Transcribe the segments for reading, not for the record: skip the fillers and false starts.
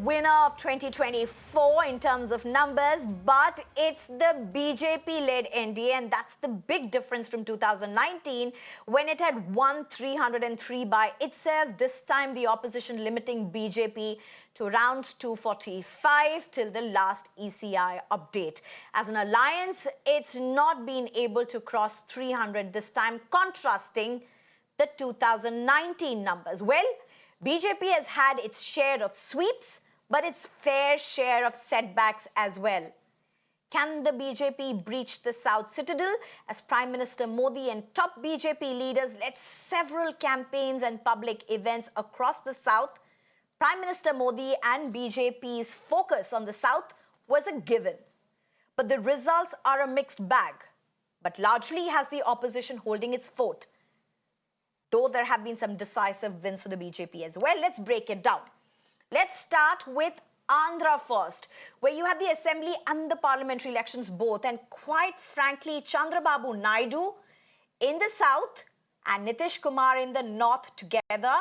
winner of 2024 in terms of numbers, but it's the BJP-led NDA, and that's the big difference from 2019 when it had won 303 by itself. This time, the opposition limiting BJP to around 245 till the last ECI update. As an alliance, it's not been able to cross 300 this time, contrasting the 2019 numbers. Well, BJP has had its share of sweeps, but its fair share of setbacks as well. Can the BJP breach the South Citadel? As Prime Minister Modi and top BJP leaders led several campaigns and public events across the South, Prime Minister Modi and BJP's focus on the South was a given. But the results are a mixed bag, but largely has the opposition holding its fort, though there have been some decisive wins for the BJP as well. Let's break it down. Let's start with Andhra first, where you had the assembly and the parliamentary elections both. And quite frankly, Chandrababu Naidu in the south and Nitish Kumar in the north together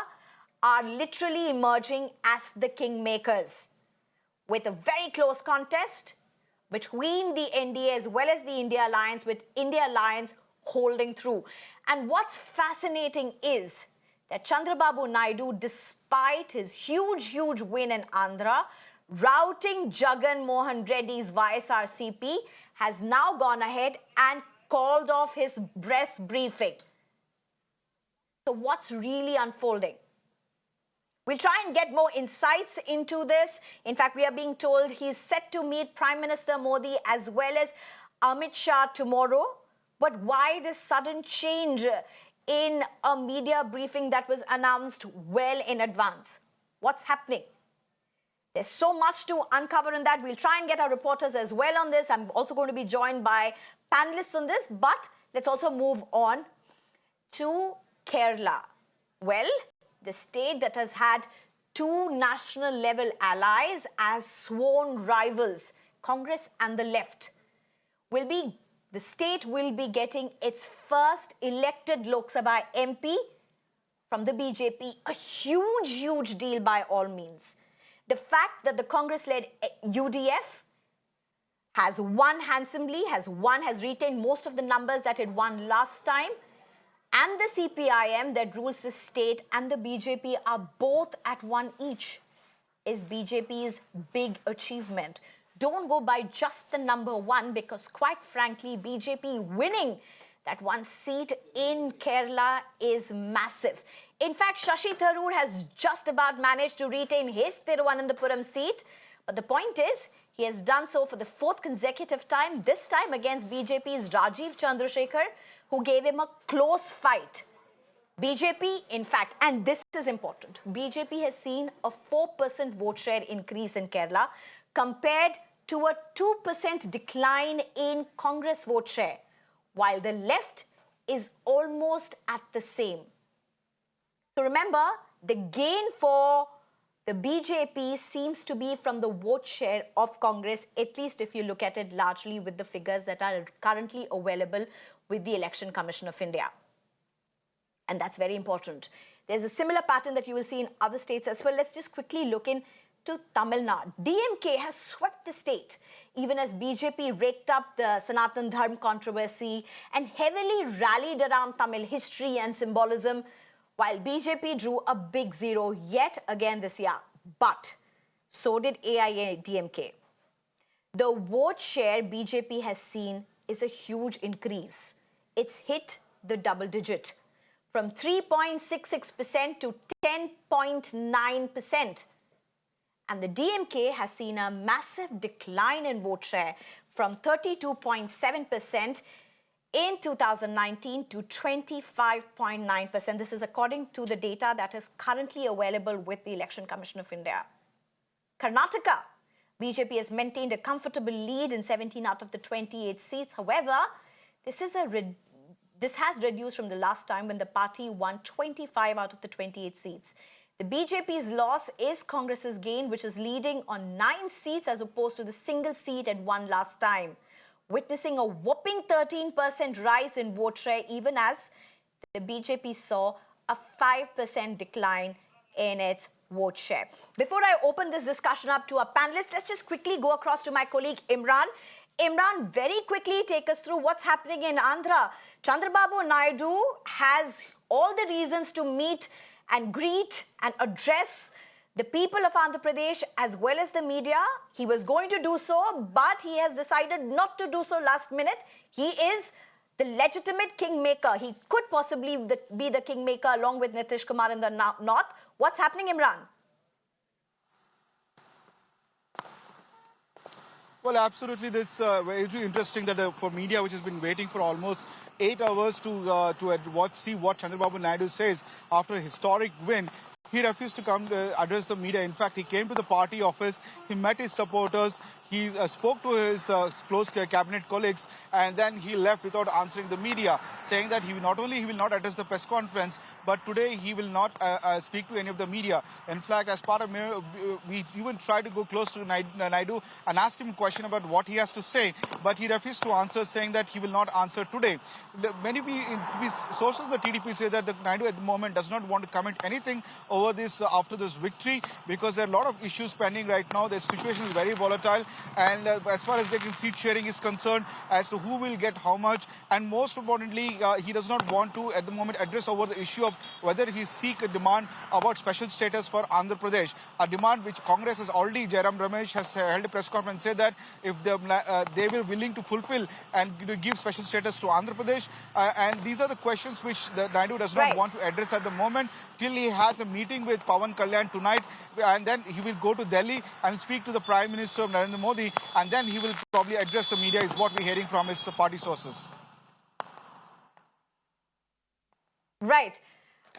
are literally emerging as the kingmakers, with a very close contest between the NDA as well as the India Alliance, with India Alliance holding through. And what's fascinating is that Chandrababu Naidu, despite his huge win in Andhra, routing Jagan Mohan Reddy's YSRCP, has now gone ahead and called off his press briefing. So what's really unfolding? We'll try and get more insights into this. In fact, we are being told he's set to meet Prime Minister Modi as well as Amit Shah tomorrow. But why this sudden change in a media briefing that was announced well in advance? What's happening? There's so much to uncover in that. We'll try and get our reporters as well on this. I'm also going to be joined by panelists on this. But let's also move on to Kerala. Well, the state that has had two national level allies as sworn rivals, Congress and the left, the state will be getting its first elected Lok Sabha MP from the BJP. A huge deal by all means. The fact that the Congress-led UDF has won handsomely, has retained most of the numbers that it won last time, and the CPIM that rules the state and the BJP are both at one each, is BJP's big achievement. Don't go by just the number one, because quite frankly, BJP winning that one seat in Kerala is massive. In fact, Shashi Tharoor has just about managed to retain his Thiruvananthapuram seat. But the point is, he has done so for the fourth consecutive time, this time against BJP's Rajiv Chandrasekhar, who gave him a close fight. BJP, in fact, and this is important, BJP has seen a 4% vote share increase in Kerala, compared to a 2% decline in Congress vote share, while the left is almost at the same. So remember, the gain for the BJP seems to be from the vote share of Congress, at least if you look at it largely with the figures that are currently available with the Election Commission of India. And that's very important. There's a similar pattern that you will see in other states as well. Let's just quickly look into Tamil Nadu. DMK has swept the state, even as BJP raked up the Sanatan Dharma controversy and heavily rallied around Tamil history and symbolism, while BJP drew a big zero yet again this year. But so did AIADMK. The vote share BJP has seen is a huge increase. It's hit the double digit, from 3.66% to 10.9%. And the DMK has seen a massive decline in vote share from 32.7% in 2019 to 25.9%. This is according to the data that is currently available with the Election Commission of India. Karnataka, BJP has maintained a comfortable lead in 17 out of the 28 seats. However, this has reduced from the last time when the party won 25 out of the 28 seats. The BJP's loss is Congress's gain, which is leading on 9 seats as opposed to the single seat it won last time, witnessing a whopping 13% rise in vote share, even as the BJP saw a 5% decline in its vote share. Before I open this discussion up to our panelists, let's just quickly go across to my colleague Imran. Imran, very quickly take us through what's happening in Andhra. Chandrababu Naidu has all the reasons to meet and greet and address the people of Andhra Pradesh as well as the media. He was going to do so, but he has decided not to do so last minute. He is the legitimate kingmaker. He could possibly be the kingmaker along with Nitish Kumar in the north. What's happening, Imran? Well, absolutely. This very interesting that for media, which has been waiting for almost 8 hours to see what Chandrababu Naidu says after a historic win. He refused to come to address the media. In fact, he came to the party office. He met his supporters. He spoke to his close cabinet colleagues, and then he left without answering the media, saying that he will not address the press conference, but today he will not speak to any of the media. In fact, as part of we even tried to go close to Naidu and asked him a question about what he has to say, but he refused to answer, saying that he will not answer today. Many sources of the TDP say that the Naidu at the moment does not want to comment anything over this after this victory, because there are a lot of issues pending right now. The situation is very volatile, and as far as seat sharing is concerned, as to who will get how much, and most importantly, he does not want to at the moment address over the issue of whether he seek a demand about special status for Andhra Pradesh, a demand which Congress has already, Jairam Ramesh has held a press conference, said that if they were willing to fulfill and give special status to Andhra Pradesh, and these are the questions which the Naidu does not want to address at the moment till he has a meeting with Pawan Kalyan tonight, and then he will go to Delhi and speak to the Prime Minister of Narendra Modi, and then he will probably address the media, is what we're hearing from his party sources. Right.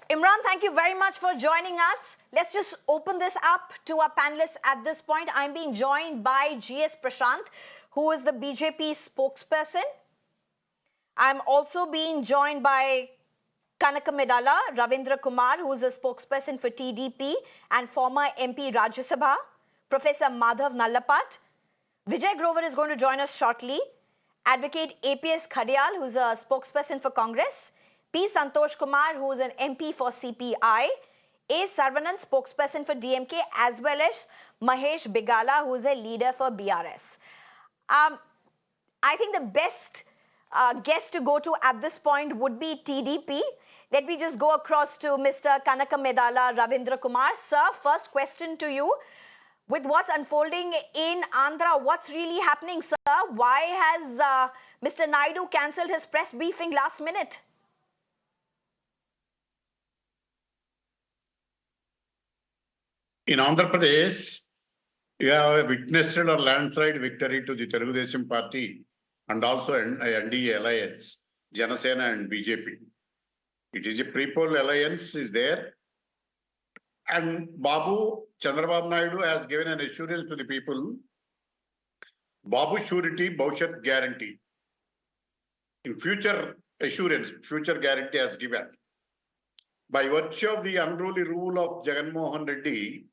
Imran, thank you very much for joining us. Let's just open this up to our panelists at this point. I'm being joined by GS Prashant, who is the BJP spokesperson. I'm also being joined by Kanaka Medala, Ravindra Kumar, who is a spokesperson for TDP and former MP Rajya Sabha, Professor Madhav Nallapat. Vijay Grover is going to join us shortly. Advocate Arshpreet Khadial, who is a spokesperson for Congress. P Santhosh Kumar, who is an MP for CPI. A Sarvanan, spokesperson for DMK, as well as Mahesh Bigala, who is a leader for BRS. I think the best guest to go to at this point would be TDP. Let me just go across to Mr. Kanaka Medala, Ravindra Kumar. Sir, first question to you. With what's unfolding in Andhra, what's really happening, sir? Why has Mr. Naidu cancelled his press briefing last minute? In Andhra Pradesh, you have witnessed a landslide victory to the Telugu Desam Party and also NDA alliance, Janasena and BJP. It is a pre-poll alliance is there. And Chandrababu Naidu has given an assurance to the people. Babu surety, Bhaushat guarantee. In future assurance, future guarantee has given. By virtue of the unruly rule of Jagan Mohan Reddy,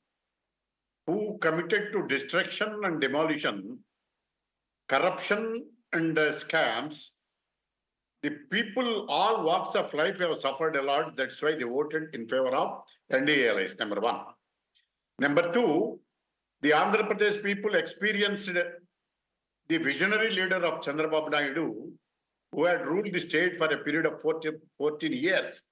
who committed to destruction and demolition, corruption and scams, the people, all walks of life have suffered a lot. That's why they voted in favor of NDA alliance, number one. Number two, the Andhra Pradesh people experienced the visionary leader of Chandrababu Naidu, who had ruled the state for a period of 14 years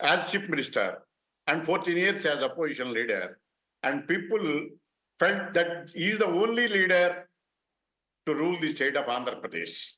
as chief minister and 14 years as opposition leader. And people felt that he is the only leader to rule the state of Andhra Pradesh.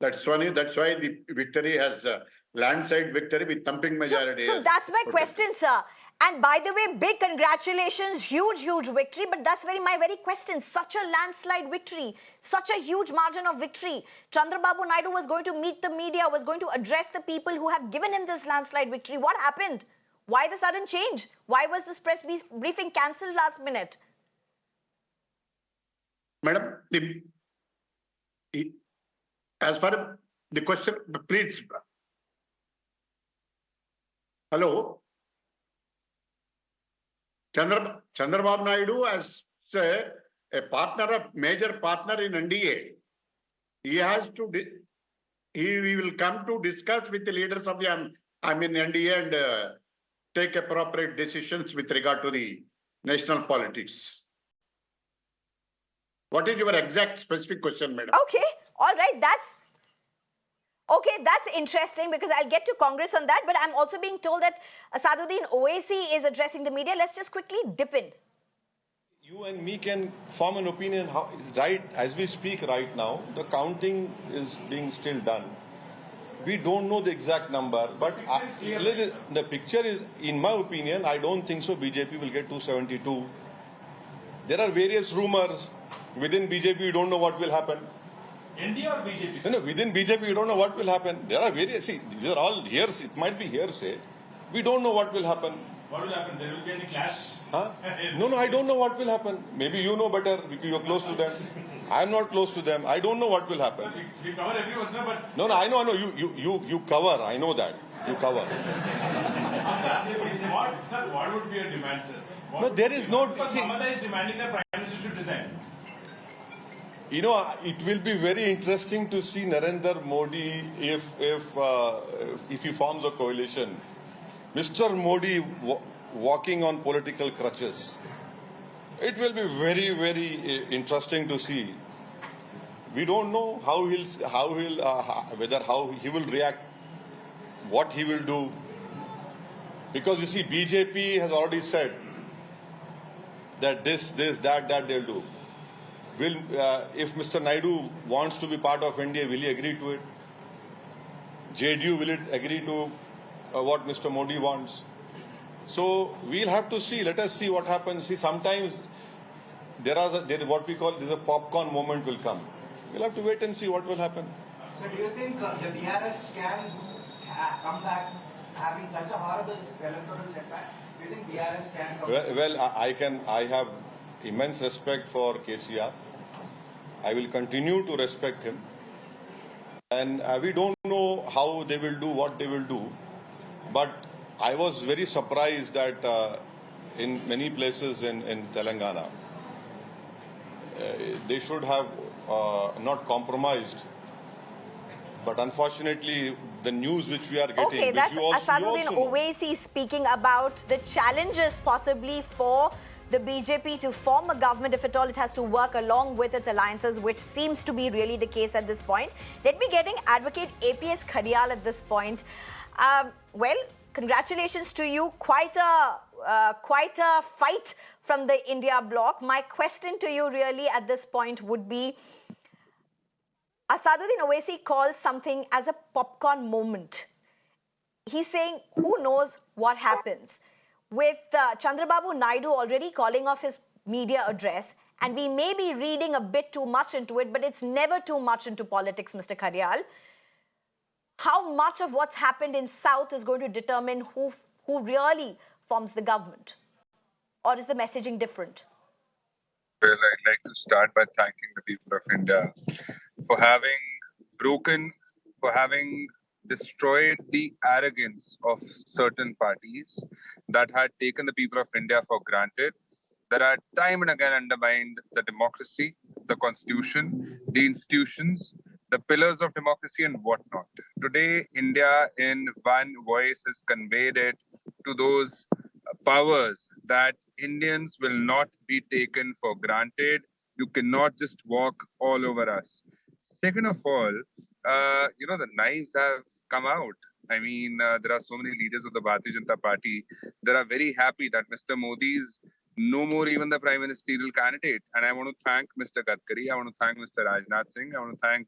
That's why the victory has landslide victory with thumping majority. So that's my question, sir. And by the way, big congratulations, huge victory. But that's my very question. Such a landslide victory, such a huge margin of victory. Chandrababu Naidu was going to meet the media, was going to address the people who have given him this landslide victory. What happened? Why the sudden change? Why was this press briefing cancelled last minute? Madam, as far as the question, please. Hello. Chandrababu Naidu as a partner, a major partner in NDA. He has to, he will come to discuss with the leaders of the, NDA and take appropriate decisions with regard to the national politics. What is your exact specific question, madam? Okay, all right, that's interesting because I'll get to Congress on that, but I'm also being told that Asaduddin Owaisi is addressing the media. Let's just quickly dip in. You and me can form an opinion how is right as we speak right now. The counting is being still done. We don't know the exact number, but the picture is, in my opinion, I don't think so. BJP will get 272. There are various rumors within BJP. You don't know what will happen. ND or BJP? No, within BJP, you don't know what will happen. There are various. See, these are all hearsay. It might be hearsay. We don't know what will happen. What will happen? There will be any clash? Huh? No, I don't know what will happen. Maybe you know better because you're close to them. I'm not close to them. I don't know what will happen. Sir, we cover everyone, sir, but... No, I know. You cover. I know that. You cover. What would be your demand, sir? No, there is no... Because Mamata is demanding that Prime Minister should resign. You know, it will be very interesting to see Narendra Modi if he forms a coalition. Mr. Modi walking on political crutches. It will be very, very interesting to see. We don't know how he will react, what he will do, because you see, BJP has already said that this, that they'll do. If Mr. Naidu wants to be part of India, will he agree to it? JDU, will it agree to what Mr. Modi wants? So we'll have to see. Let us see what happens. See, sometimes there what we call there's a popcorn moment will come. We'll have to wait and see what will happen. So do you think the BRS can come back having such a horrible electoral setback? Do you think BRS can come back? Well, I have immense respect for KCR. I will continue to respect him. And we don't know how they will do, what they will do. But I was very surprised that in many places in Telangana, they should have not compromised. But unfortunately, the news which we are getting... Okay, that's Asaduddin Owaisi speaking about the challenges possibly for the BJP to form a government. If at all, it has to work along with its alliances, which seems to be really the case at this point. Let me get Advocate APS Khadial at this point. Well, congratulations to you. Quite a fight from the India bloc. My question to you really at this point would be, Asaduddin Owaisi calls something as a popcorn moment. He's saying, who knows what happens? With Chandrababu Naidu already calling off his media address, and we may be reading a bit too much into it, but it's never too much into politics, Mr. Khadial. How much of what's happened in South is going to determine who really forms the government? Or is the messaging different? Well, I'd like to start by thanking the people of India for having destroyed the arrogance of certain parties that had taken the people of India for granted, that had time and again undermined the democracy, the constitution, the institutions, the pillars of democracy and whatnot. Today, India in one voice has conveyed it to those powers that Indians will not be taken for granted. You cannot just walk all over us. Second of all, the knives have come out. I mean, there are so many leaders of the Bharatiya Janata Party that are very happy that Mr. Modi is no more even the prime ministerial candidate. And I want to thank Mr. Gadkari. I want to thank Mr. Rajnath Singh. I want to thank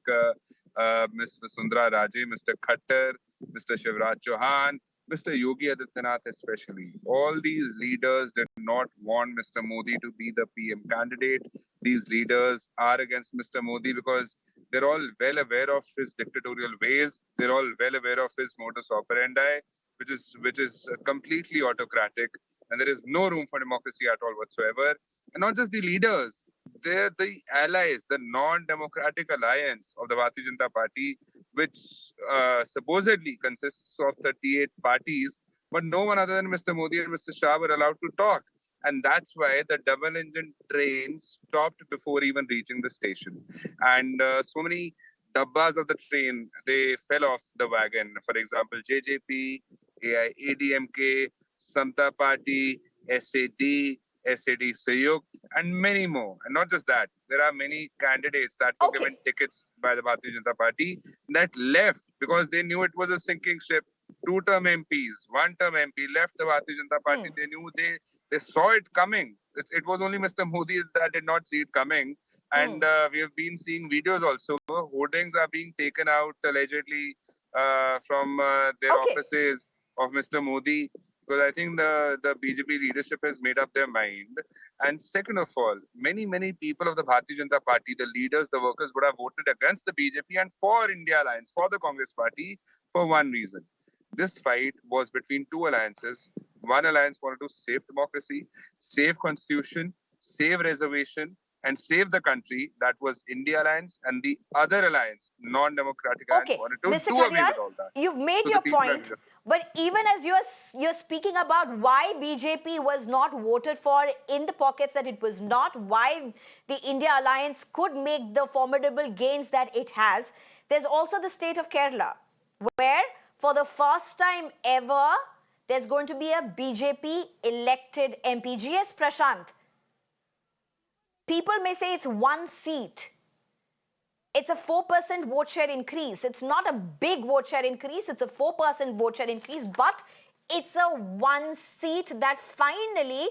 Ms. Vasundhara Raje, Mr. Khattar, Mr. Shivraj Chauhan, Mr. Yogi Adityanath especially. All these leaders did not want Mr. Modi to be the PM candidate. These leaders are against Mr. Modi because they're all well aware of his dictatorial ways. They're all well aware of his modus operandi, which is completely autocratic. And there is no room for democracy at all whatsoever. And not just the leaders, they're the allies, the non-democratic alliance of the Bharatiya Janata Party, which supposedly consists of 38 parties, but no one other than Mr. Modi and Mr. Shah were allowed to talk. And that's why the double-engine train stopped before even reaching the station. And so many dabbas of the train, they fell off the wagon. For example, JJP, AIADMK, Samta Party, SAD, SAD Sayukt, and many more. And not just that, there are many candidates that were given tickets by the Bharatiya Janata Party that left because they knew it was a sinking ship. Two-term MPs, one-term MP left the Bharatiya Janata Party. They knew they saw it coming. It was only Mr. Modi that did not see it coming. And we have been seeing videos also. Hoardings are being taken out allegedly from their offices of Mr. Modi, because I think the BJP leadership has made up their mind. And second of all, many people of the Bharatiya Janata Party, the leaders, the workers, would have voted against the BJP and for India Alliance, for the Congress Party, for one reason. This fight was between two alliances. One alliance wanted to save democracy, save constitution, save reservation, and save the country. That was India Alliance, and the other alliance, non-democratic alliance, wanted to Mr. do away Khadial, with all that. you've made So your the people point, but even as you're speaking about why BJP was not voted for in the pockets that it was not, why the India Alliance could make the formidable gains that it has, there's also the state of Kerala, where for the first time ever, there's going to be a BJP elected MP. GS Prashant, people may say it's one seat. It's a 4% vote share increase. It's not a big vote share increase. It's a 4% vote share increase, but it's a one seat that finally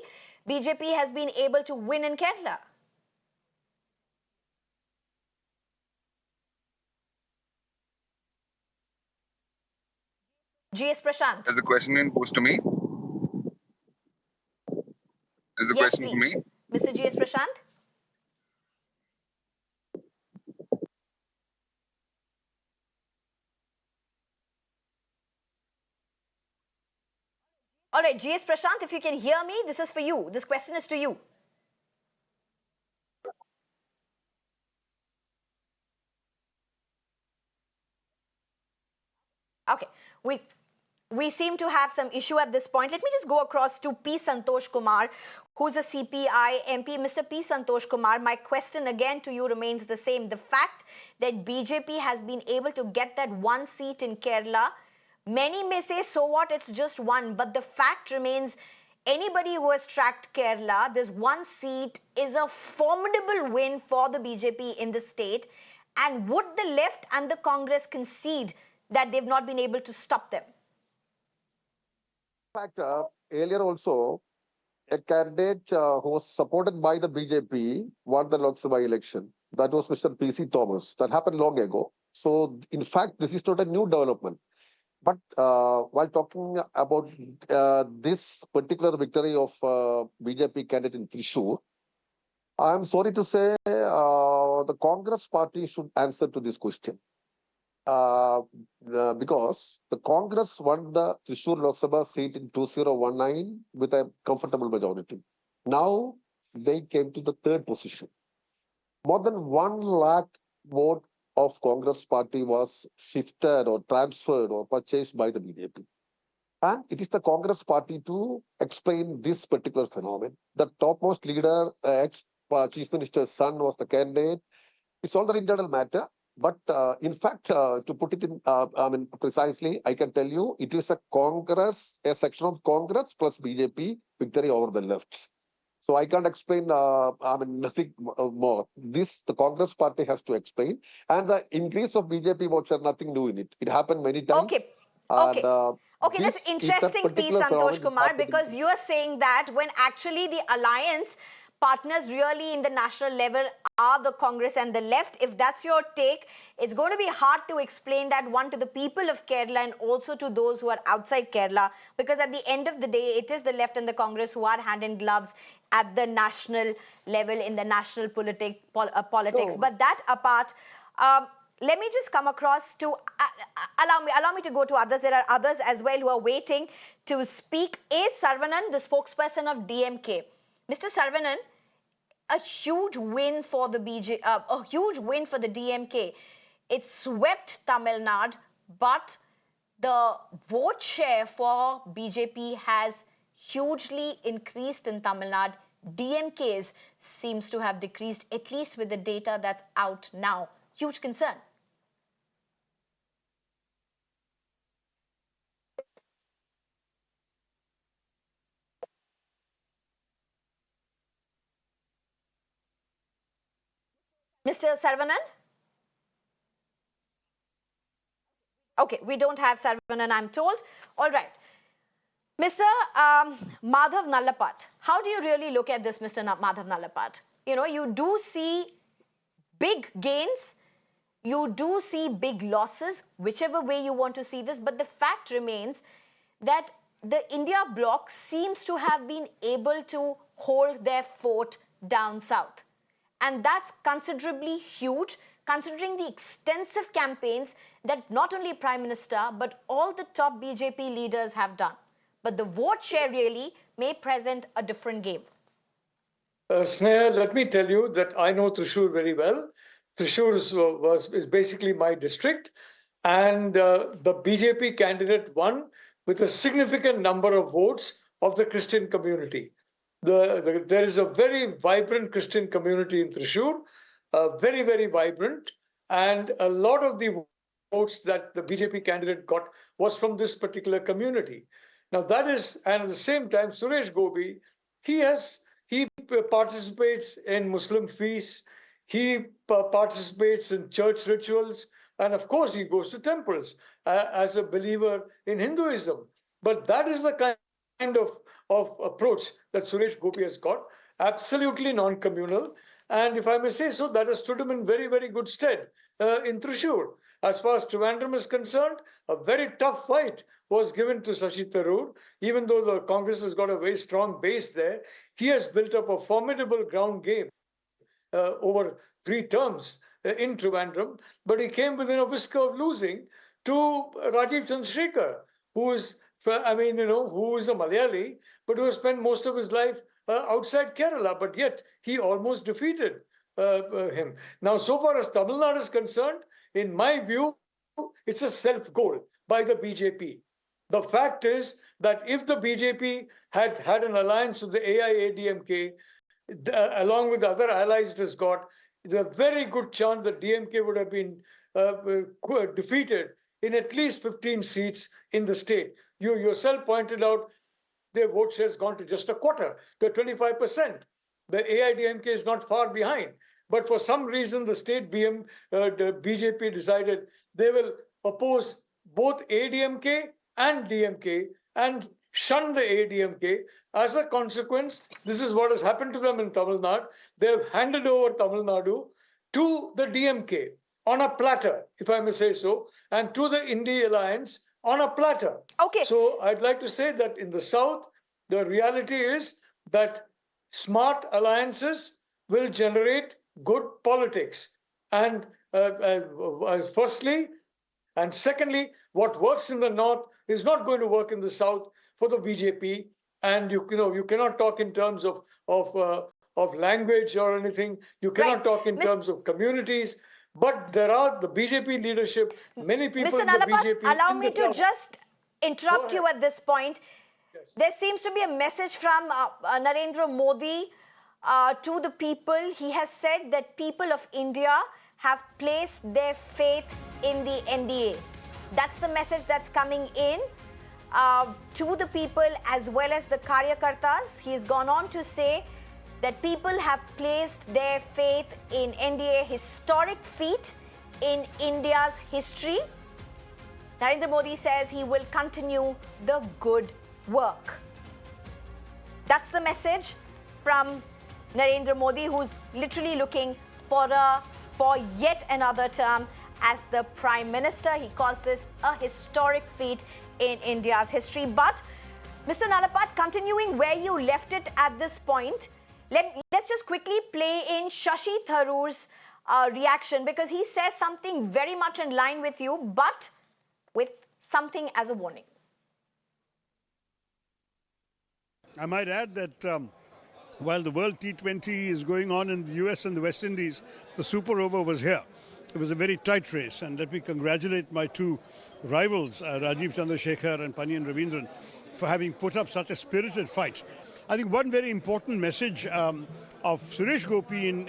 BJP has been able to win in Kerala. GS Prashant. Is the question being posed to me? Is the Yes, question for please. me? Mr. GS Prashant. All right, GS Prashant, if you can hear me, this is for you. This question is to you. Okay, we seem to have some issue at this point. Let me just go across to P Santhosh Kumar, who's a CPI MP. Mr. P Santhosh Kumar, my question again to you remains the same. The fact that BJP has been able to get that one seat in Kerala, many may say, so what, it's just one. But the fact remains, anybody who has tracked Kerala, this one seat is a formidable win for the BJP in the state. And would the left and the Congress concede that they've not been able to stop them? In fact, earlier also, a candidate who was supported by the BJP won the Lok Sabha election. That was Mr. P.C. Thomas. That happened long ago. So, in fact, this is not a new development. But while talking about this particular victory of BJP candidate in Thrissur, I am sorry to say the Congress party should answer to this question. Because the Congress won the Thrissur Lok Sabha seat in 2019 with a comfortable majority. Now they came to the third position. More than 1 lakh vote of Congress party was shifted or transferred or purchased by the BJP. And it is the Congress party to explain this particular phenomenon. The topmost leader, ex-Chief Minister's son was the candidate. It's all the internal matter. But in fact, to put it in, precisely, I can tell you, it is a Congress, a section of Congress plus BJP victory over the left. So I can't explain, nothing more. This, the Congress party has to explain. And the increase of BJP votes have nothing new in it. It happened many times. Okay. And, Okay, that's interesting, P. Santhosh Kumar, because you are saying that when actually the alliance partners really in the national level are the Congress and the left. If that's your take, it's going to be hard to explain that one to the people of Kerala and also to those who are outside Kerala, because at the end of the day, it is the left and the Congress who are hand in gloves at the national level in the national politics. No. But that apart, let me just come across to, allow me to go to others. There are others as well who are waiting to speak. A. Sarvanan, the spokesperson of DMK. Mr. Sarvanan, a huge win for the a huge win for the DMK. It swept Tamil Nadu, but the vote share for BJP has hugely increased in Tamil Nadu. DMK's seems to have decreased, at least with the data that's out now. Huge concern. Mr. Saravanan? Okay, we don't have Saravanan, I'm told. All right. Mr. Madhav Nallapat, how do you really look at this, Mr. Madhav Nallapat? You know, you do see big gains, you do see big losses, whichever way you want to see this, but the fact remains that the India bloc seems to have been able to hold their fort down south. And that's considerably huge, considering the extensive campaigns that not only Prime Minister, but all the top BJP leaders have done. But the vote share really may present a different game. Sneha, let me tell you that I know Thrissur very well. Thrissur is basically my district, and the BJP candidate won with a significant number of votes of the Christian community. There is a very vibrant Christian community in Thrissur, very, very vibrant, and a lot of the votes that the BJP candidate got was from this particular community. Now that is, and at the same time, Suresh Gopi, he participates in Muslim feasts, he participates in church rituals, and of course he goes to temples as a believer in Hinduism. But that is the kind of approach that Suresh Gopi has got, absolutely non-communal. And if I may say so, that has stood him in very, very good stead in Thrissur. As far as Trivandrum is concerned, a very tough fight was given to Shashi Tharoor. Even though the Congress has got a very strong base there, he has built up a formidable ground game over 3 terms in Trivandrum, but he came within a whisker of losing to Rajiv Chandrasekhar, who is, who is a Malayali, but who has spent most of his life outside Kerala, but yet he almost defeated him. Now, so far as Tamil Nadu is concerned, in my view, it's a self-goal by the BJP. The fact is that if the BJP had had an alliance with the AIADMK, along with the other allies it has got, there's a very good chance that DMK would have been defeated in at least 15 seats in the state. You yourself pointed out their vote share has gone to just a quarter, to 25%. The AIDMK is not far behind. But for some reason, the state the BJP decided they will oppose both ADMK and DMK and shun the ADMK. As a consequence, this is what has happened to them in Tamil Nadu. They have handed over Tamil Nadu to the DMK on a platter, if I may say so, and to the India Alliance on a platter. Okay. So I'd like to say that in the South, the reality is that smart alliances will generate good politics. And firstly, and secondly, what works in the North is not going to work in the South for the BJP. And you cannot talk in terms of language or anything. You cannot talk in terms of communities. But there are the BJP leadership, many people Mr. in the BJP. Allow me to just interrupt you at this point. Yes. There seems to be a message from Narendra Modi to the people. He has said that people of India have placed their faith in the NDA. That's the message that's coming in to the people as well as the Karyakartas. He's gone on to say that people have placed their faith in NDA, historic feat in India's history. Narendra Modi says he will continue the good work. That's the message from Narendra Modi, who's literally looking for yet another term as the Prime Minister. He calls this a historic feat in India's history. But, Mr. Nallapat, continuing where you left it at this point, let's just quickly play in Shashi Tharoor's reaction, because he says something very much in line with you, but with something as a warning. I might add that while the World T20 is going on in the US and the West Indies, the Super Over was here. It was a very tight race, and let me congratulate my 2 rivals, Rajiv Chandrasekhar and Paniyan Ravindran, for having put up such a spirited fight. I think one very important message of Suresh Gopi in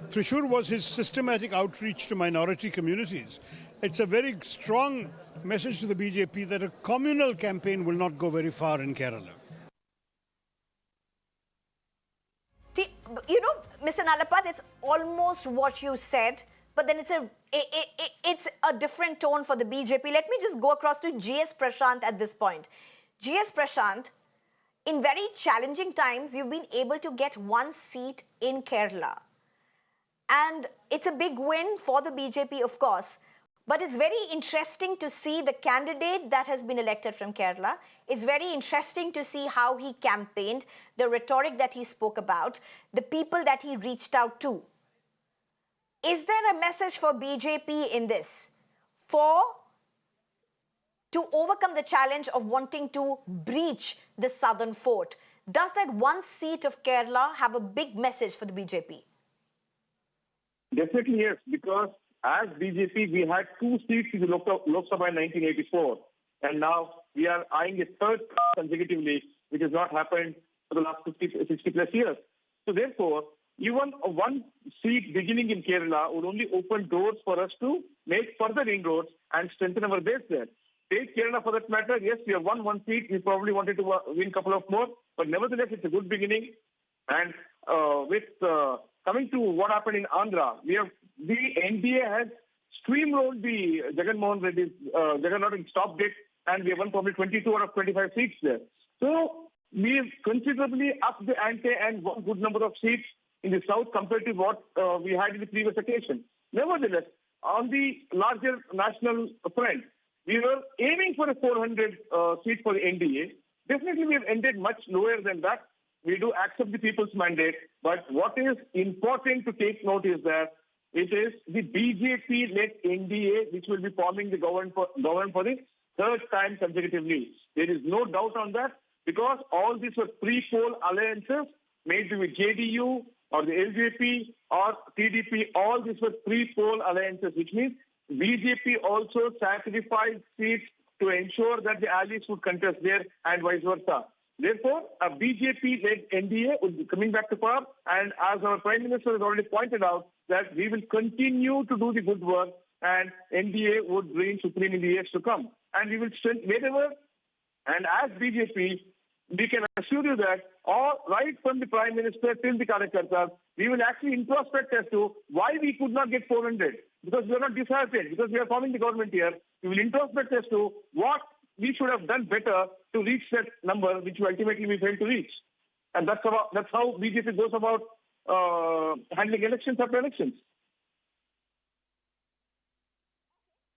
Thrissur was his systematic outreach to minority communities. It's a very strong message to the BJP that a communal campaign will not go very far in Kerala. See, you know, Mr. Nalapat, it's almost what you said, but then it's a different tone for the BJP. Let me just go across to GS Prashant at this point. GS Prashant, in very challenging times, you've been able to get one seat in Kerala. And it's a big win for the BJP, of course. But it's very interesting to see the candidate that has been elected from Kerala. It's very interesting to see how he campaigned, the rhetoric that he spoke about, the people that he reached out to. Is there a message for BJP in this? To overcome the challenge of wanting to breach the southern fort? Does that one seat of Kerala have a big message for the BJP? Definitely yes, because as BJP, we had 2 seats in the Lok Sabha in 1984, and now we are eyeing a third consecutively, which has not happened for the last 60 plus years. So therefore, even one seat beginning in Kerala would only open doors for us to make further inroads and strengthen our base there. Take Kerala for that matter, yes, we have won one seat. We probably wanted to win a couple of more, but nevertheless, it's a good beginning. And coming to what happened in Andhra, the NDA has streamrolled the Jagannath Reddy's Jagannath and stopped it, and we have won probably 22 out of 25 seats there. So we've considerably upped the ante and won a good number of seats in the south compared to what we had in the previous occasion. Nevertheless, on the larger national front, we were aiming for a 400 seat for the NDA. Definitely, we have ended much lower than that. We do accept the people's mandate, but what is important to take note is that it is the BJP-led NDA which will be forming the government for the third time consecutively. There is no doubt on that because all these were pre-poll alliances made with JDU or the LJP or TDP. All these were pre-poll alliances, which means BJP also sacrificed seats to ensure that the allies would contest there and vice versa. Therefore, a BJP-led NDA will be coming back to power, and as our Prime Minister has already pointed out, that we will continue to do the good work and NDA would reign supreme in the years to come. And we will strengthen wherever, and as BJP, we can assure you that all right from the Prime Minister till the Karyakartas, we will actually introspect as to why we could not get 400. Because we are not disheartened, because we are forming the government here. We will introspect as to what we should have done better to reach that number, which ultimately we failed to reach. And that's how BJP goes about handling elections after elections.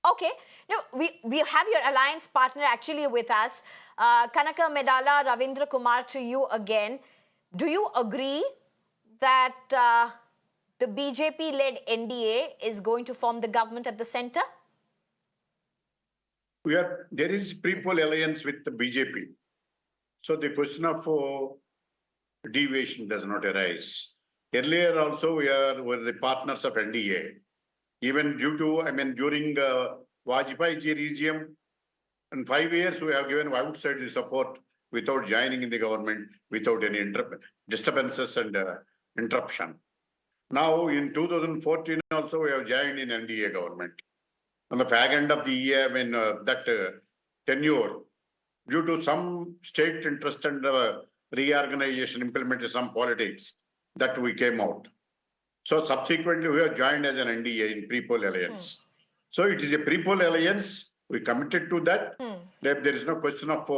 Okay. Now, we have your alliance partner actually with us. Kanaka Medala, Ravindra Kumar, to you again. Do you agree that the BJP-led NDA is going to form the government at the center? There is pre-poll alliance with the BJP. So the question of deviation does not arise. Earlier also were the partners of NDA. Even during Vajpayee regime, in 5 years we have given outside the support without joining in the government, without any disturbances and interruption. Now in 2014 also we have joined in NDA government. On the fag end of the year, tenure, due to some state interest and reorganization, implemented some politics, that we came out. So subsequently, we have joined as an NDA in pre-poll alliance. So it is a pre-poll alliance. We committed to that. There is no question of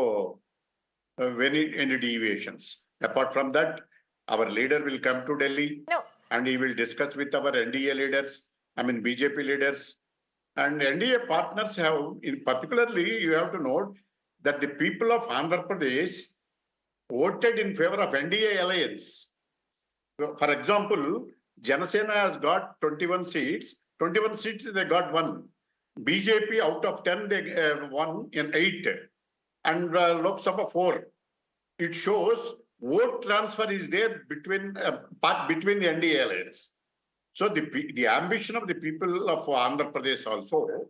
any deviations. Apart from that, our leader will come to Delhi and he will discuss with our NDA leaders, BJP leaders. And NDA partners particularly, you have to note that the people of Andhra Pradesh voted in favor of NDA alliance. For example, Janasena has got 21 seats. 21 seats, they got 1. BJP out of 10, they won in 8. And Lok Sabha 4. It shows vote transfer is there between the NDA alliance. So the ambition of the people of Andhra Pradesh also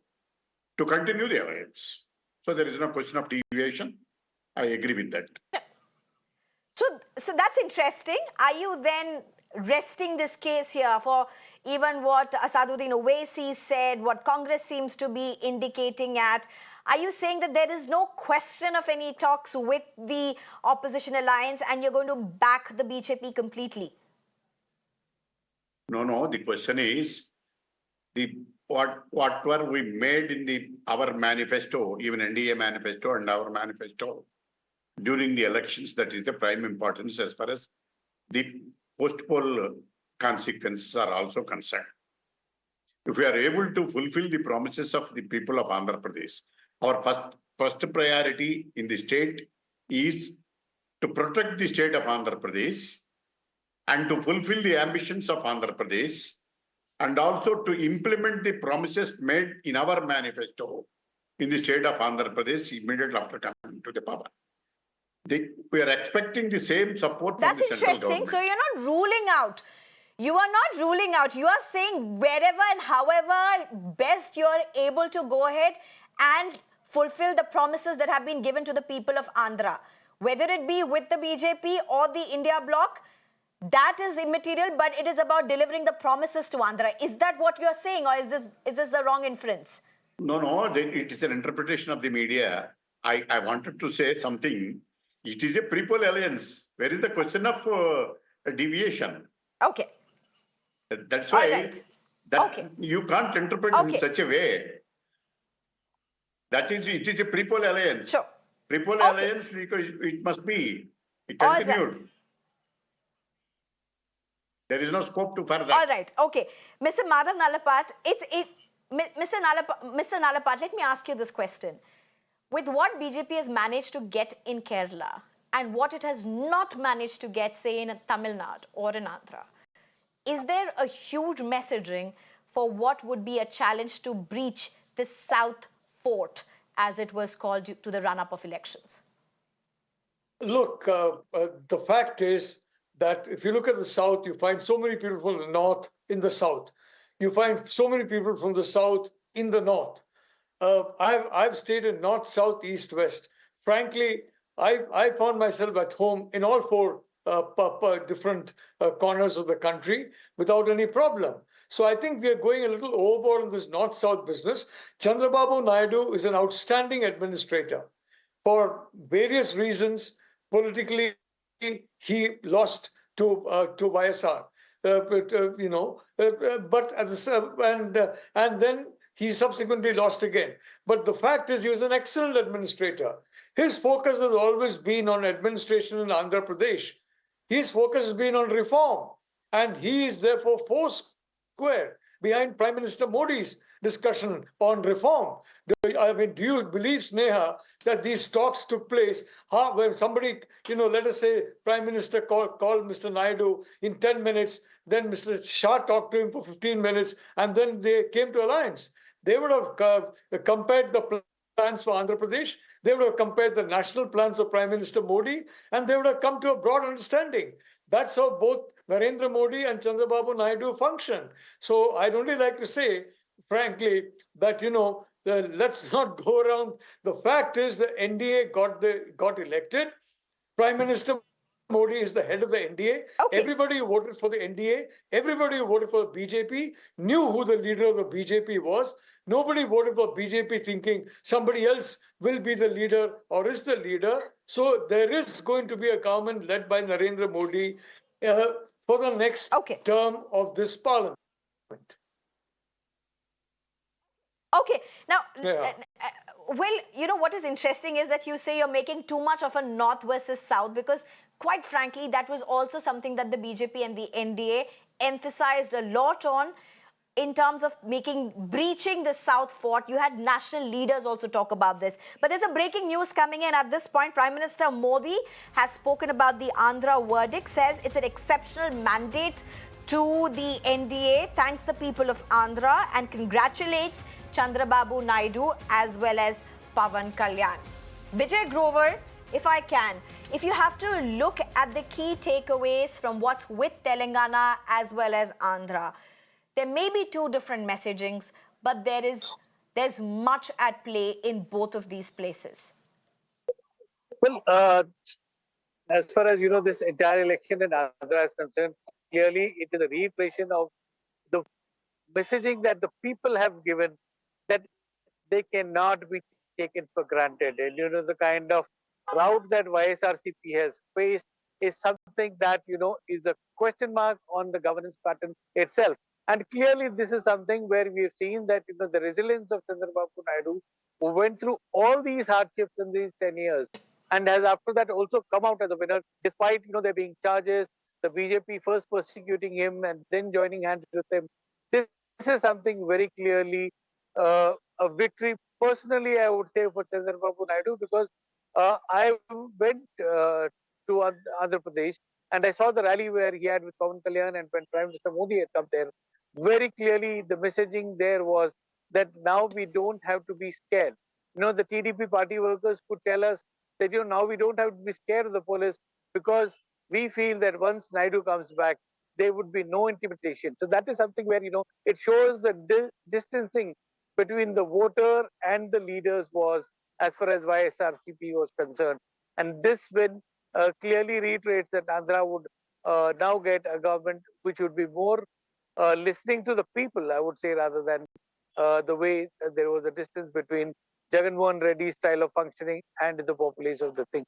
to continue the alliance. So there is no question of deviation. I agree with that. So that's interesting. Are you then resting this case here for even what Asaduddin Owaisi said, what Congress seems to be indicating at? Are you saying that there is no question of any talks with the opposition alliance and you're going to back the BJP completely? No. The question is what were we made in our manifesto, even NDA manifesto and our manifesto during the elections. That is the prime importance as far as the post-poll consequences are also concerned. If we are able to fulfill the promises of the people of Andhra Pradesh, our first priority in the state is to protect the state of Andhra Pradesh and to fulfill the ambitions of Andhra Pradesh, and also to implement the promises made in our manifesto in the state of Andhra Pradesh immediately after coming to the power. We are expecting the same support from the central interesting. government. So you're not ruling out. You are not ruling out. You are saying wherever and however best you're able to go ahead and fulfill the promises that have been given to the people of Andhra, whether it be with the BJP or the India bloc. That is immaterial, but it is about delivering the promises to Andhra. Is that what you're saying, or is this the wrong inference? No, it is an interpretation of the media. I wanted to say something. It is a pre-poll alliance. Where is the question of deviation? Okay. That's why Okay. you can't interpret in such a way. It is a pre-poll alliance. Sure. Pre-poll alliance, it must be continued. Right. There is no scope to further. All right. Okay. Mr. Madhav Nalapat, Mr. Nalapat, let me ask you this question. With what BJP has managed to get in Kerala and what it has not managed to get, say, in Tamil Nadu or in Andhra, is there a huge messaging for what would be a challenge to breach the South Fort, as it was called, to the run-up of elections? Look, the fact is that if you look at the South, you find so many people from the North in the South. You find so many people from the South in the North. I've stayed in North, South, East, West. Frankly, I found myself at home in all four different corners of the country without any problem. So I think we are going a little overboard in this North-South business. Chandrababu Naidu is an outstanding administrator. For various reasons, politically, he lost to YSR. And then he subsequently lost again. But the fact is, he was an excellent administrator. His focus has always been on administration in Andhra Pradesh. His focus has been on reform. And he is therefore foursquare behind Prime Minister Modi's discussion on reform. Do you believe, Sneha, that these talks took place when somebody, let us say Prime Minister called Mr. Naidu in 10 minutes, then Mr. Shah talked to him for 15 minutes, and then they came to alliance. They would have compared the plans for Andhra Pradesh, they would have compared the national plans of Prime Minister Modi, and they would have come to a broad understanding. That's how both Narendra Modi and Chandrababu Naidu function. So I'd only like to say, frankly, that, let's not go around. The fact is the NDA got elected. Prime Minister Modi is the head of the NDA. Okay. Everybody who voted for the NDA, everybody who voted for the BJP knew who the leader of the BJP was. Nobody voted for BJP thinking somebody else will be the leader or is the leader. So there is going to be a government led by Narendra Modi for the next term of this parliament. Okay. Now, what is interesting is that you say you're making too much of a North versus South, because quite frankly, that was also something that the BJP and the NDA emphasized a lot on in terms of breaching the South Fort. You had national leaders also talk about this. But there's a breaking news coming in at this point. Prime Minister Modi has spoken about the Andhra verdict, says it's an exceptional mandate to the NDA, thanks the people of Andhra, and congratulates Chandrababu Naidu as well as Pawan Kalyan. Vijay Grover, if I can, if you have to look at the key takeaways from what's with Telangana as well as Andhra, there may be two different messagings, but there's much at play in both of these places. Well, as far as this entire election in Andhra is concerned, clearly it is a reiteration of the messaging that the people have given, that they cannot be taken for granted. And the kind of route that YSRCP has faced is something something that is a question mark on the governance pattern itself. And clearly, this is something where we have seen that the resilience of Chandrababu Naidu, who went through all these hardships in these 10 years, and has after that also come out as a winner, despite there being charges, the BJP first persecuting him and then joining hands with him. This is something very clearly a victory. Personally, I would say for Chandrababu Naidu, because I went to Andhra Pradesh and I saw the rally where he had with Pawan Kalyan, and when Prime Minister Modi had come there, very clearly the messaging there was that now we don't have to be scared. The TDP party workers could tell us that now we don't have to be scared of the police, because we feel that once Naidu comes back, there would be no intimidation. So that is something where it shows the distancing between the voter and the leaders was, as far as YSRCP was concerned. And this win clearly reiterates that Andhra would now get a government which would be more listening to the people, I would say, rather than the way there was a distance between Jagan Mohan Reddy's style of functioning and the populace of the thing.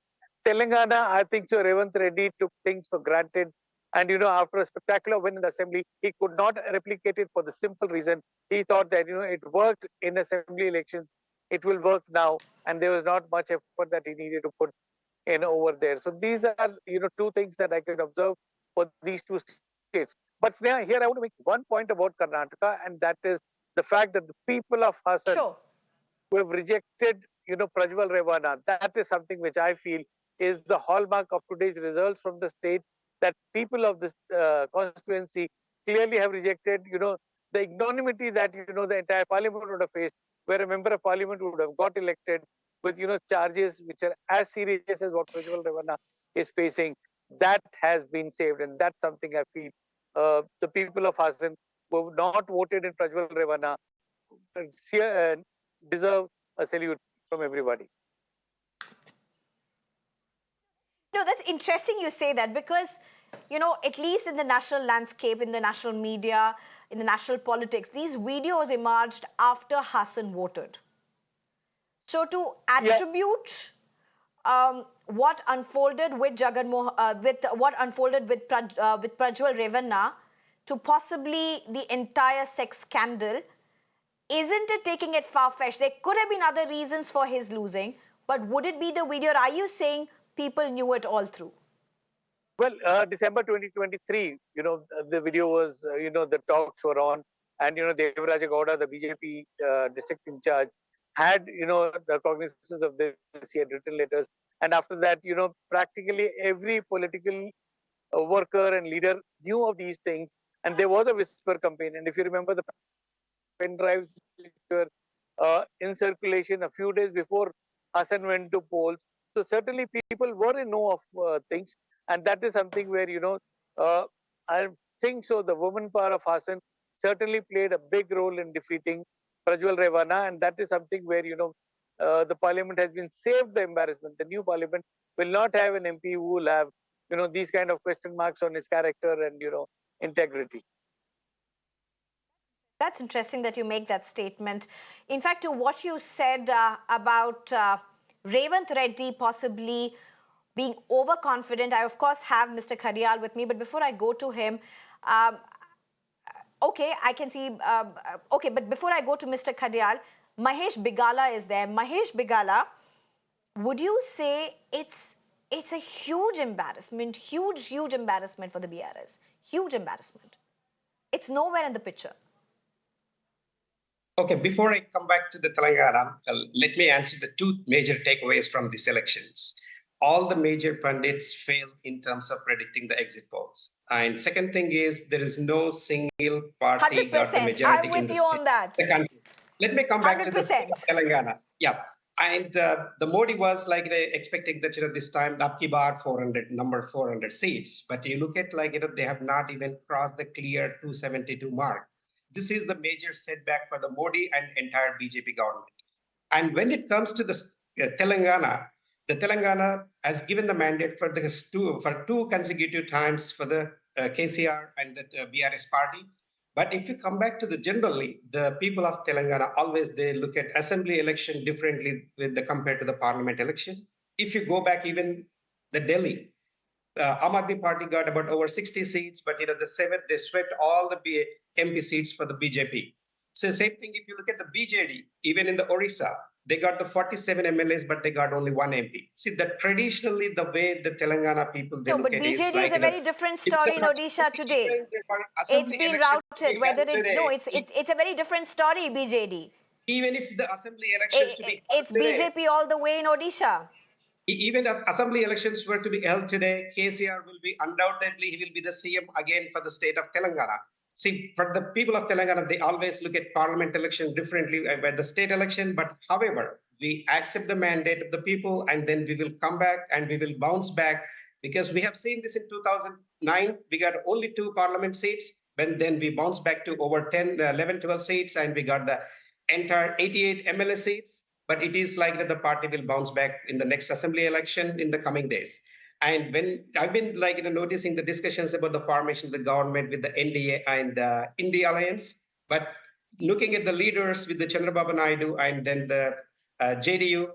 Telangana, I think so, Revant Reddy took things for granted. And after a spectacular win in the assembly, he could not replicate it for the simple reason he thought that it worked in assembly elections, it will work now, and there was not much effort that he needed to put in over there. So these are two things that I could observe for these two states. But Sneha, here I want to make one point about Karnataka, and that is the fact that the people of Hassan who have rejected Prajwal Revana, that is something which I feel is the hallmark of today's results from the state, that people of this constituency clearly have rejected the ignominy that the entire parliament would have faced, where a member of parliament would have got elected with charges which are as serious as what Prajwal Revana is facing. That has been saved, and that's something I feel the people of Hassan who have not voted in Prajwal Revana deserve a salute from everybody. No, that's interesting you say that, because, at least in the national landscape, in the national media, in the national politics, these videos emerged after Hassan voted. So to attribute what unfolded with what unfolded with Prajwal Revana to possibly the entire sex scandal, isn't it taking it far-fetched? There could have been other reasons for his losing, but would it be the video? Or are you saying people knew it all through? Well, December 2023, the video was, the talks were on, and, Devaraja Gowda, the BJP district in charge, had, the cognizance of this. He had written letters. And after that, practically every political worker and leader knew of these things. And there was a whisper campaign. And if you remember, the pen drives which were in circulation a few days before Hassan went to polls. So certainly people were in know of things. And that is something where, I think so the woman power of Hassan certainly played a big role in defeating Prajwal Revana. And that is something where, the parliament has been saved the embarrassment. The new parliament will not have an MP who will have, these kind of question marks on his character and, integrity. That's interesting that you make that statement. In fact, to what you said about Revant Reddy possibly being overconfident, I of course have Mr. Khadial with me, but before I go to him, okay, I can see, okay, but before I go to Mr. Khadial, Mahesh Bigala is there. Mahesh Bigala, would you say it's a huge embarrassment, huge embarrassment for the BRS, huge embarrassment? It's nowhere in the picture. Okay, before I come back to the Telangana, let me answer the two major takeaways from these elections. All the major pundits failed in terms of predicting the exit polls. And second thing is, there is no single party 100%. got the majority I'm with in the you on that. the country. Let me come back 100%. to the state of Telangana. Yeah, and the Modi was like expecting that this time the Abki Bar 400 seats, but you look at they have not even crossed the clear 272 mark. This is the major setback for the Modi and entire BJP government. And when it comes to the Telangana has given the mandate for two consecutive times for the KCR and the BRS party. But if you come back to generally, the people of Telangana always they look at assembly election differently compared to the parliament election. If you go back even the Delhi, Aam Aadmi Party got about over 60 seats, but they swept all the MP seats for the BJP. So same thing if you look at the BJD, even in the Orissa, they got the 47 MLAs, but they got only one MP. See, that traditionally the way the Telangana people they No, look but at it is BJD is like a very different story in Odisha today. It's assembly been elections to routed. be held Whether it today. no, it's a very different story. BJD. Even if the assembly elections to be held It's today, BJP all the way in Odisha. even if assembly elections were to be held today, KCR will be undoubtedly, he will be the CM again for the state of Telangana. See, for the people of Telangana, they always look at parliament election differently by the state election. But however, we accept the mandate of the people and then we will come back and we will bounce back because we have seen this in 2009. We got only 2 parliament seats, but then we bounced back to over 10, 11, 12 seats and we got the entire 88 MLA seats. But it is like that the party will bounce back in the next assembly election in the coming days. And when I've been noticing the discussions about the formation of the government with the NDA and India Alliance, but looking at the leaders with the Chandrababu Naidu and then the JDU,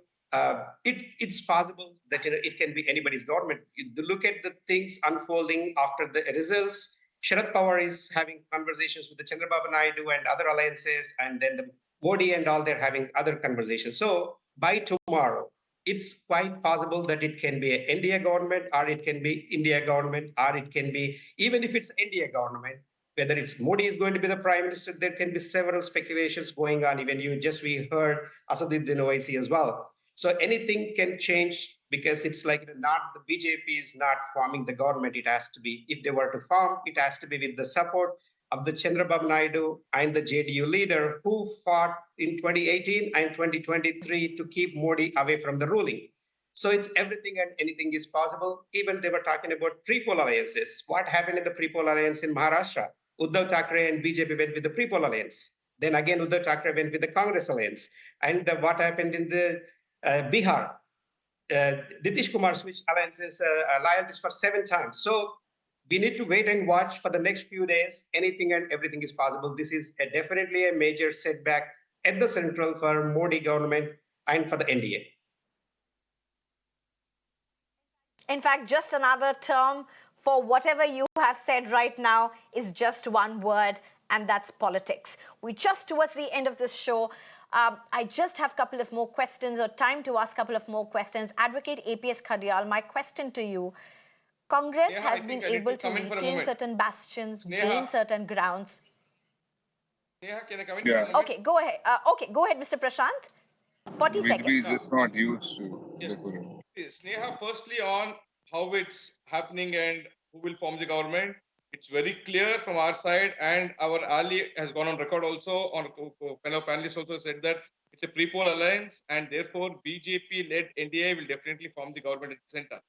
it's possible that it can be anybody's government. You look at the things unfolding after the results. Sharad Pawar is having conversations with the Chandrababu Naidu and other alliances, and then the Modi and all, they're having other conversations. So by tomorrow, it's quite possible that it can be an India government, or it can be India government, or it can be, even if it's India government, whether it's Modi is going to be the prime minister, there can be several speculations going on. Even we heard Asaduddin Owaisi as well. So anything can change because it's like not the BJP is not forming the government. It has to be, if they were to form, it has to be with the support of the Chandrababu Naidu and the JDU leader who fought in 2018 and 2023 to keep Modi away from the ruling. So it's everything and anything is possible. Even they were talking about pre-poll alliances. What happened in the pre-poll alliance in Maharashtra? Uddhav Thackeray and BJP went with the pre-poll alliance. Then again, Uddhav Thackeray went with the Congress alliance. And what happened in the Bihar? Nitish Kumar switched alliances, loyalties for 7 times. So we need to wait and watch for the next few days. Anything and everything is possible. This is definitely a major setback at the central for Modi government and for the NDA. In fact, just another term for whatever you have said right now is just one word, and that's politics. We're just towards the end of this show. I just have a couple of more questions, or time to ask a couple of more questions. Advocate APS Khadial, my question to you. Congress has been able to retain certain bastions, gain certain grounds. Sneha, can I come in? Yeah. Okay, go ahead. Go ahead, Mr. Prashant. 40 We seconds. just not used to Yes. decorum. Sneha, firstly on how it's happening and who will form the government. It's very clear from our side, and our ally has gone on record also, on fellow panelists also said that it's a pre-poll alliance, and therefore BJP-led NDA will definitely form the government at the center.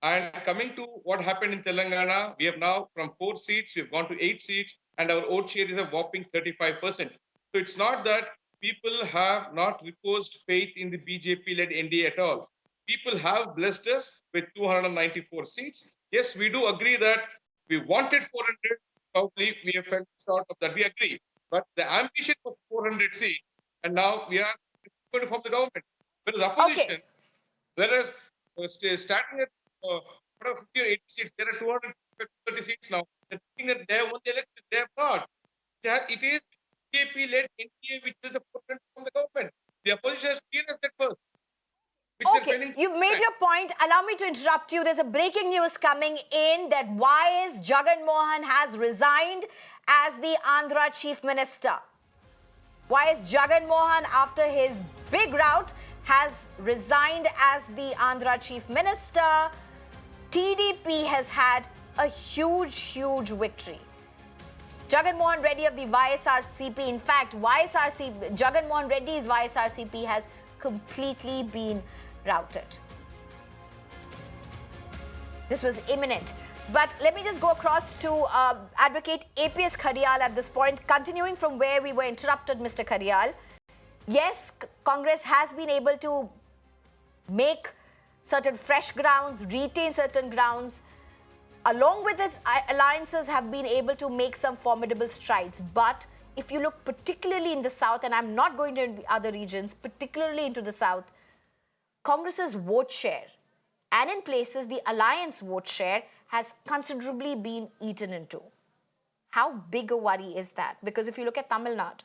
And coming to what happened in Telangana, we have now from 4 seats, we've gone to 8 seats, and our vote share is a whopping 35%. So it's not that people have not reposed faith in the BJP-led NDA at all. People have blessed us with 294 seats. Yes, we do agree that we wanted 400. Probably we have felt short of that. We agree. But the ambition was 400 seats, and now we are going to form the government. Whereas opposition, whereas starting at 50 or 80 seats, there are 230 seats now. They're thinking that they have won the election. They have not. It is BJP-led NDA which is the forefront from the government. The opposition has realized that first. Okay, you've made your point. Allow me to interrupt you. There's a breaking news coming in that YS Jagan Mohan has resigned as the Andhra Chief Minister. YS Jagan Mohan, after his big rout, has resigned as the Andhra Chief Minister. TDP has had a huge victory. Jagan Mohan Reddy of the YSRCP, in fact, Jagan Mohan Reddy's YSRCP has completely been routed. This was imminent. But let me just go across to Advocate APS Khadial at this point, continuing from where we were interrupted, Mr. Khadial. Yes, Congress has been able to make certain fresh grounds, retain certain grounds. Along with its alliances have been able to make some formidable strides. But if you look particularly in the South, and I'm not going to the other regions, particularly into the South, Congress's vote share And in places, the alliance vote share has considerably been eaten into. How big a worry is that? Because if you look at Tamil Nadu,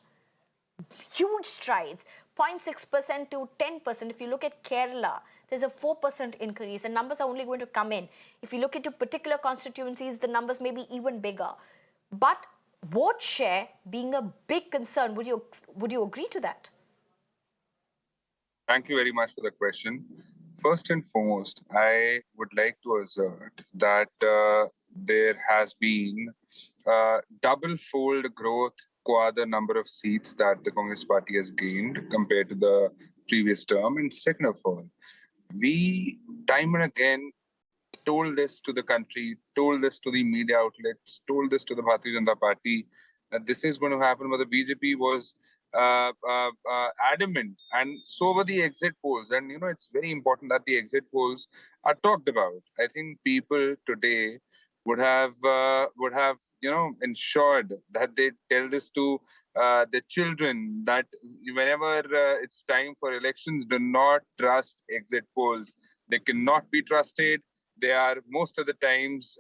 huge strides, 0.6% to 10%. If you look at Kerala, there's a 4% increase, and numbers are only going to come in. If you look into particular constituencies, the numbers may be even bigger. But vote share being a big concern, would you agree to that? Thank you very much for the question. First and foremost, I would like to assert that there has been double-fold growth qua the number of seats that the Congress party has gained compared to the previous term. And second of all, we time and again told this to the country, told this to the media outlets, told this to the Bharatiya Janata Party that this is going to happen, but the BJP was adamant, and so were the exit polls. And it's very important that the exit polls are talked about. I think people today would have ensured that they tell this to the children that whenever it's time for elections, do not trust exit polls. They cannot be trusted. They are most of the times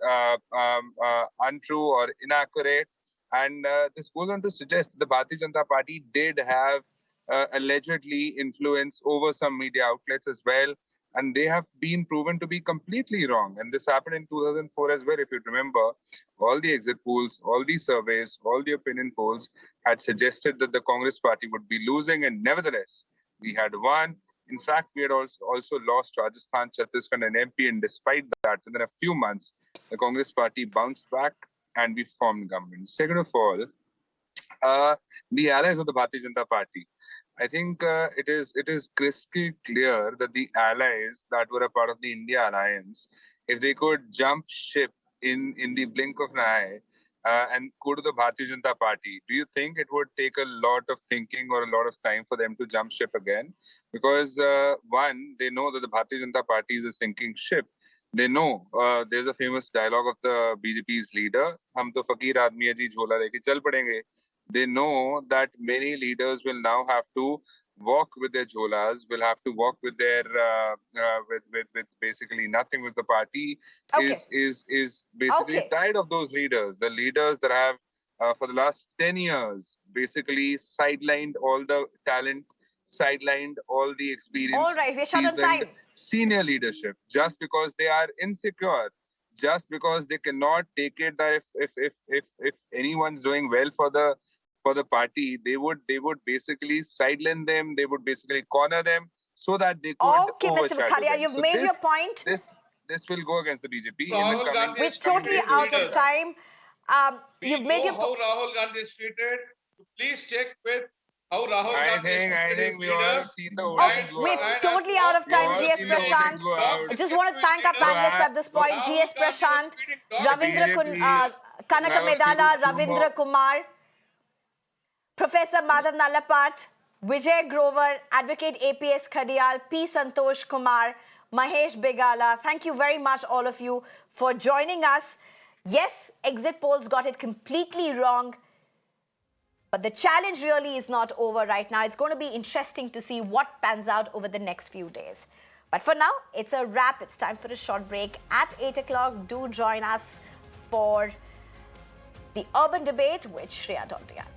untrue or inaccurate. And this goes on to suggest that the Bharatiya Janata Party did have allegedly influence over some media outlets as well. And they have been proven to be completely wrong. And this happened in 2004 as well. If you remember, all the exit polls, all the surveys, all the opinion polls had suggested that the Congress party would be losing. And nevertheless, we had won. In fact, we had also lost Rajasthan, Chhattisgarh, and MP. And despite that, within a few months, the Congress party bounced back and we formed government. Second of all, the allies of the Bharatiya Janata Party. I think it is crystal clear that the allies that were a part of the India alliance, if they could jump ship in the blink of an eye and go to the Bharatiya Janata Party, do you think it would take a lot of thinking or a lot of time for them to jump ship again? Because one, they know that the Bharatiya Janata Party is a sinking ship. They know there's a famous dialogue of the BJP's leader, "Hum to fakir aadmi hai ji, jhola leke chal padenge." They know that many leaders will now have to walk with their jholas, will have to walk with their with basically nothing, with the party is basically tired of those leaders. The leaders that have for the last 10 years basically sidelined all the talent, sidelined all the experience, all right, we're short on time. Senior leadership, just because they are insecure, just because they cannot take it that if anyone's doing well for the party, they would basically sideline them, they would basically corner them so that they could Mr. Khadial, you've made your point. This will go against the BJP. Rahul Gandhi We're totally out of time. You've made your how Rahul Gandhi is treated. Please check with how Rahul Gandhi is treated. I think we all have seen the Okay, we're totally out of time. GS Prashant. I just want to thank our panelists at this point. GS Prashant, Ravindra Kanaka Medala, Ravindra Kumar, Professor Madhav Nalapat, Vijay Grover, Advocate APS Khadial, P Santhosh Kumar, Mahesh Begala. Thank you very much, all of you, for joining us. Yes, exit polls got it completely wrong. But the challenge really is not over right now. It's going to be interesting to see what pans out over the next few days. But for now, it's a wrap. It's time for a short break. At 8 o'clock, do join us for the urban debate with Shreya Tontian.